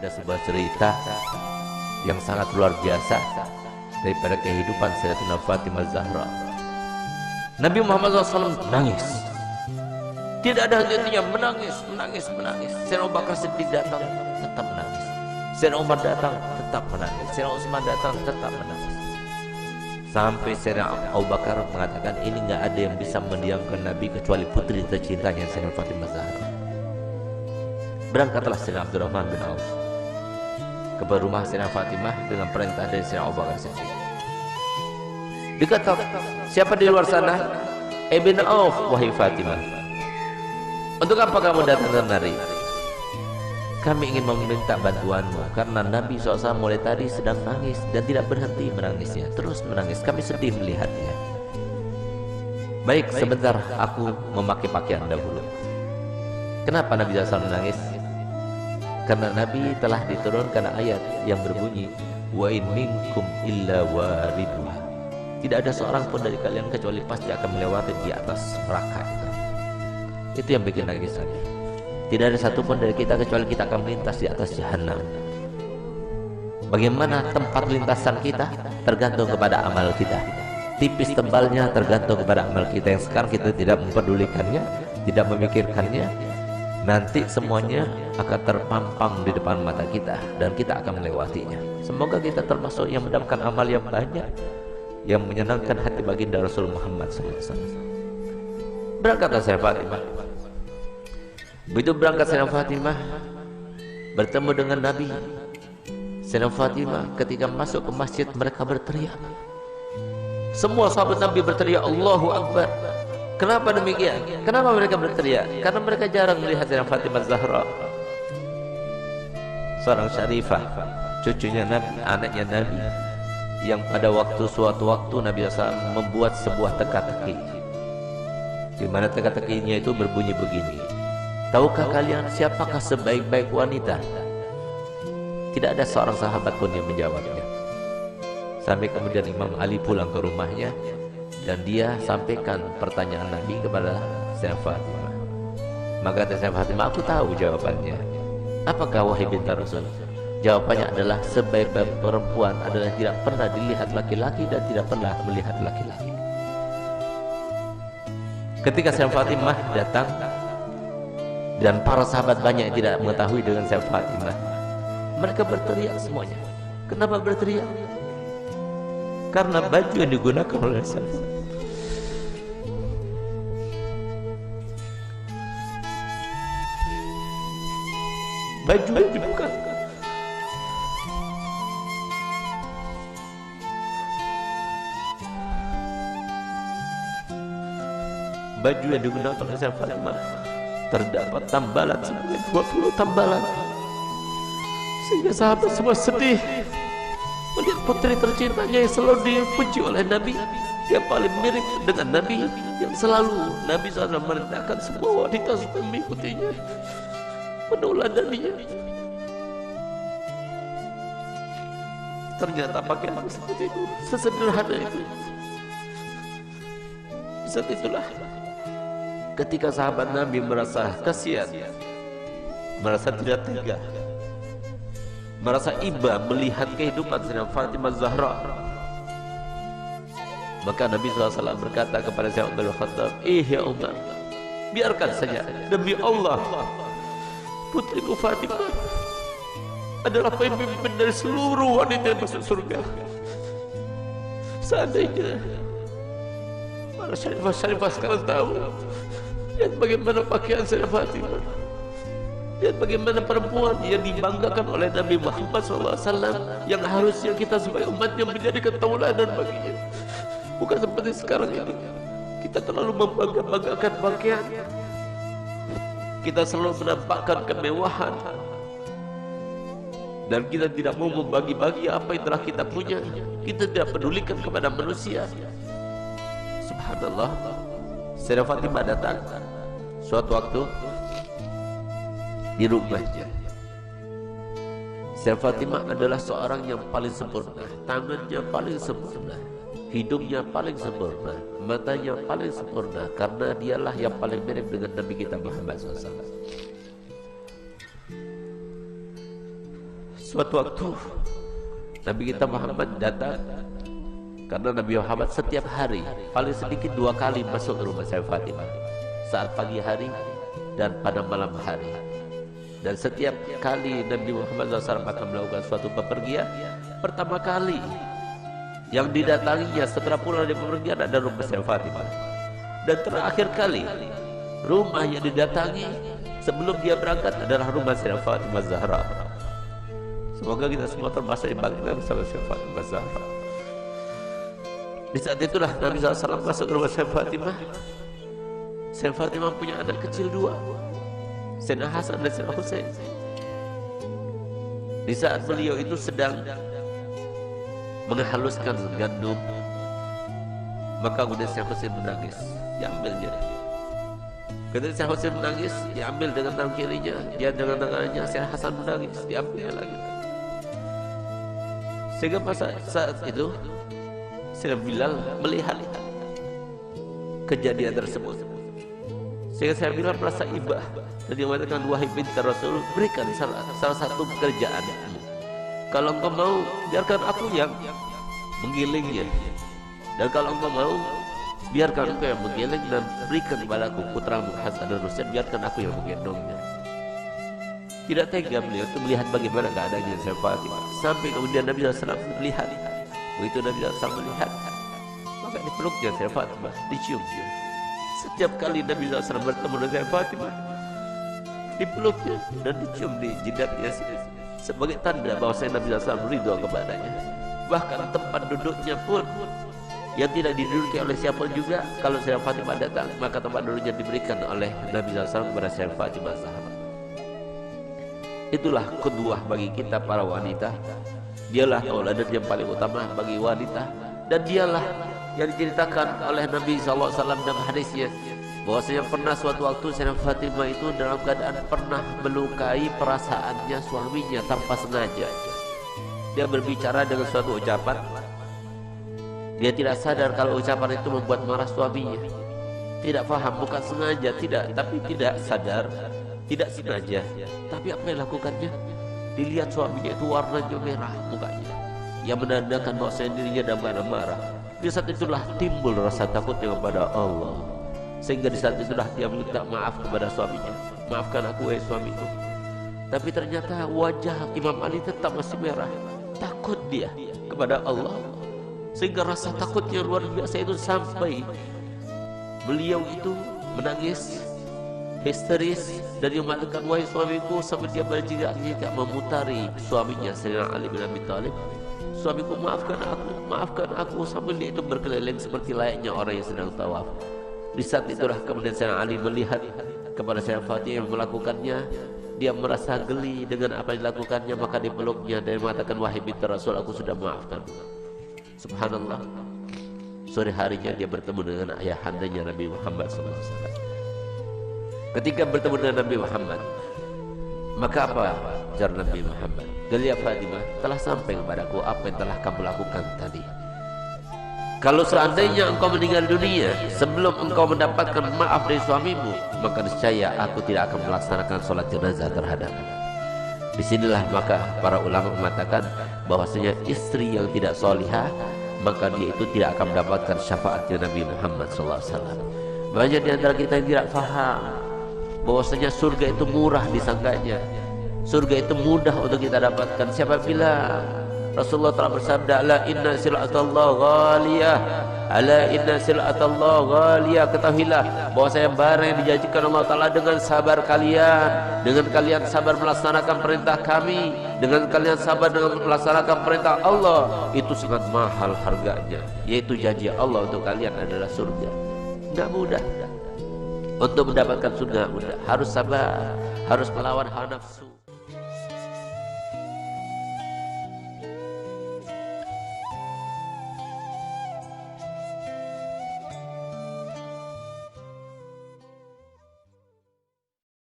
ada sebuah cerita yang sangat luar biasa daripada kehidupan Sayyidatina Fatimah Zahra. Nabi Muhammad SAW menangis, tidak ada henti-hentinya, menangis. Sayyidina Abu Bakar Siddiq datang, tetap menangis. Sayyidina Umar datang, tetap menangis. Sayyidina Utsman datang, tetap menangis. Sampai Sayyidina Abu Bakar mengatakan, ini nggak ada yang bisa mendiamkan Nabi kecuali putri tercintanya Sayyidatina Fatimah Zahra. Berangkatlah Sayyidina Abdurrahman bin Auf ke rumah Sayyidatina Fatimah dengan perintah dari Sayyidina Abu Bakar Siddiq. Dikata, siapa di luar sana? Ibn Auf, wahai Fatimah. Untuk apa kamu datang kemari? Kami ingin meminta bantuanmu karena Nabi SAW mulai tadi sedang nangis dan tidak berhenti menangisnya, terus menangis. Kami sedih melihatnya. Baik, sebentar aku memakai pakaian dahulu. Kenapa Nabi SAW menangis? Karena Nabi telah diturunkan ayat yang berbunyi, wa in minkum illa wariduha. Tidak ada seorang pun dari kalian kecuali pasti akan melewati di atas neraka itu. Itu yang bikin nangis Nabi. Tidak ada satupun dari kita kecuali kita akan melintas di atas jahanam. Bagaimana tempat lintasan kita tergantung kepada amal kita. Tipis tebalnya tergantung kepada amal kita yang sekarang kita tidak memperdulikannya, tidak memikirkannya. Nanti semuanya akan terpampang di depan mata kita dan kita akan melewatinya. Semoga kita termasuk yang mendapatkan amal yang banyak, yang menyenangkan hati baginda Rasul Muhammad SAW. Berangkatlah Sayyidah Fatimah. Begitu berangkat Sayyidah Fatimah bertemu dengan Nabi. Sayyidah Fatimah ketika masuk ke masjid mereka berteriak. Semua sahabat Nabi berteriak Allahu Akbar. Kenapa demikian? Kenapa mereka berteriak? Karena mereka jarang melihat Sayyidah Fatimah Zahra, seorang syarifah, cucunya Nabi, anaknya Nabi, yang pada suatu waktu Nabi SAW membuat sebuah teka-teki, di mana teka-tekinya itu berbunyi begini. Tahukah kalian siapakah sebaik-baik wanita? Tidak ada seorang sahabat pun yang menjawabnya. Sampai kemudian Imam Ali pulang ke rumahnya dan dia sampaikan pertanyaan Nabi kepada Sayyidah Fatimah. Maka Sayyidah Fatimah, aku tahu jawabannya. Apakah wahai binti Rasul? Jawabannya adalah sebaik-baik perempuan adalah tidak pernah dilihat laki-laki dan tidak pernah melihat laki-laki. Ketika Sayyidah Fatimah datang dan para sahabat banyak yang tidak mengetahui dengan Sayyidah Fatimah, mereka berteriak semuanya. Kenapa berteriak? Karena baju yang digunakan oleh Sayyidah, baju yang dibuka, baju yang digunakan oleh Sayyidah Fatimah terdapat tambalan sebanyak 20 tambalan, sehingga sahabat semua sedih melihat putri tercintanya yang selalu dipuji oleh Nabi, yang paling mirip dengan Nabi, yang selalu Nabi SAW merendahkan semua wanita supaya mengikutinya, meneladaninya. Ternyata pakaian seperti itu, sesederhana itu. Saat itulah ketika sahabat Nabi merasa kasihan, merasa tidak tega, merasa iba melihat kehidupan Sayyidah Fatimah Zahra, maka Nabi SAW berkata kepada Sayyidina Umar bin Khattab, ya Umar, biarkan saja, demi Allah putriku Fatimah adalah pemimpin dari seluruh wanita yang masuk surga. Seandainya para syarifah sekarang tahu, lihat bagaimana pakaian Sayyidah Fatimah, lihat bagaimana perempuan yang dibanggakan oleh Nabi Muhammad SAW, yang harusnya kita sebagai umatnya menjadikan tauladan baginya. Bukan seperti sekarang ini, kita terlalu membangga-banggakan pakaian, kita selalu menampakkan kemewahan, dan kita tidak mau membagi-bagi apa yang telah kita punya. Kita tidak pedulikan kepada manusia. Subhanallah, Sayyidah Fatimah datang suatu waktu di rumahnya. Sayyidah Fatimah adalah seorang yang paling sempurna, tangannya paling sempurna, hidungnya paling sempurna, matanya paling sempurna, karena dialah yang paling mirip dengan Nabi kita Muhammad SAW. Suatu waktu Nabi kita Muhammad datang, karena Nabi Muhammad setiap hari paling sedikit 2 kali masuk ke rumah saya Fatimah, saat pagi hari dan pada malam hari. Dan setiap kali Nabi Muhammad SAW akan melakukan suatu bepergian, pertama kali yang didatanginya setelah pulang dari bepergian ada rumah saya Fatimah. Dan terakhir kali rumah yang didatangi sebelum dia berangkat adalah rumah saya Fatimah Zahra. Semoga kita semua termasuk yang bangga bersama saya Fatimah Zahra. Di saat itulah Nabi SAW masuk ke rumah saya Fatimah. Saya Fatimah punya anak kecil 2, Sayyidina Hasan dan Sayyidina Husain. Di saat beliau itu sedang menghaluskan gandum, maka kemudian Sayyidina Husain menangis, diambilnya. Ketika Sayyidina Husain menangis, diambil dengan tangan kirinya, dia dengan tangannya. Sayyidina Hasan menangis, diambil lagi. Sehingga saat itu Sayyidina Bilal melihat kejadian tersebut, sehingga Sayyidina Bilal merasa iba dan dia mengatakan, wahai binti Rasul, berikan salah satu pekerjaan. Kalau engkau mau, biarkan aku yang menggilingnya, dan kalau engkau mau, biarkan engkau yang menggiling dan berikan kepadaku putramu Hasan dan Husain, biarkan aku yang menggendongnya. Tidak tega beliau itu melihat bagaimana keadaannya Sayyidah Fatimah, sampai kemudian Nabi SAW melihat. Begitu Nabi SAW melihat, maka dipeluknya Sayyidah Fatimah, dicium. Setiap kali Nabi SAW bertemu dengan Sayyidah Fatimah, dipeluknya dan dicium di jidatnya sebagai tanda bahwa Nabi SAW ridho kepadanya. Bahkan tempat duduknya pun yang tidak diduduki oleh siapa juga, kalau Sayyidah Fatimah datang, maka tempat duduknya diberikan oleh Nabi SAW kepada Sayyidah Fatimah Zahra. Itulah kedua bagi kita para wanita. Dialah tauladan yang paling utama bagi wanita, dan dialah yang diceritakan oleh Nabi SAW dalam hadisnya, bahwasanya pernah suatu waktu Sayyidah Fatimah itu dalam keadaan pernah melukai perasaannya suaminya tanpa sengaja. Dia berbicara dengan suatu ucapan, dia tidak sadar kalau ucapan itu membuat marah suaminya. Tidak paham, bukan sengaja, tapi tidak sadar, tidak sengaja. Tapi apa yang lakukannya? Dilihat suaminya itu warnanya merah mukanya, yang menandakan bahwa dirinya dalam keadaan marah. Di saat itulah timbul rasa takutnya kepada Allah, sehingga di saat itulah dia minta maaf kepada suaminya. Maafkan aku, wahai suamiku. Tapi ternyata wajah Imam Ali tetap masih merah. Takut dia kepada Allah, sehingga rasa takutnya luar biasa itu sampai beliau itu menangis histeris dan dia mengatakan, wahai suamiku, sampai dia berjigak-jigak memutari suaminya Sayyidina Ali bin Abi Thalib. Suamiku, maafkan aku, sambil dia itu berkeliling seperti layaknya orang yang sedang tawaf. Di saat itulah kemudian Sayyidina Ali melihat kepada Sayyidah Fatimah yang melakukannya. Dia merasa geli dengan apa yang dilakukannya, maka dipeluknya dan mengatakan, wahai binti Rasul, aku sudah maafkan. Subhanallah, sore harinya dia bertemu dengan ayahandanya Nabi Muhammad SAW. Ketika bertemu dengan Nabi Muhammad, maka apa ujar Nabi Muhammad? Ya Fatimah, telah sampai kepadaku apa yang telah kamu lakukan tadi. Kalau seandainya engkau meninggal dunia sebelum engkau mendapatkan maaf dari suamimu, maka niscaya aku tidak akan melaksanakan sholat jenazah terhadapmu. Disinilah maka para ulama mengatakan bahwasanya istri yang tidak solihah, maka dia itu tidak akan mendapatkan syafaatnya Nabi Muhammad SAW. Banyak di antara kita yang tidak faham bahwasanya surga itu murah disangkanya, surga itu mudah untuk kita dapatkan. Siapa bilang? Rasulullah telah bersabda, ala inna sil'atallah ghaliyah, ala inna sil'atallah ghaliyah. Ketahuilah bahwasanya barang yang dijanjikan Allah Ta'ala dengan sabar kalian, dengan kalian sabar melaksanakan perintah kami, dengan kalian sabar dengan melaksanakan perintah Allah, itu sangat mahal harganya, yaitu janji Allah untuk kalian adalah surga. Tidak mudah untuk mendapatkan surga, mudah. Harus sabar, harus melawan hawa nafsu.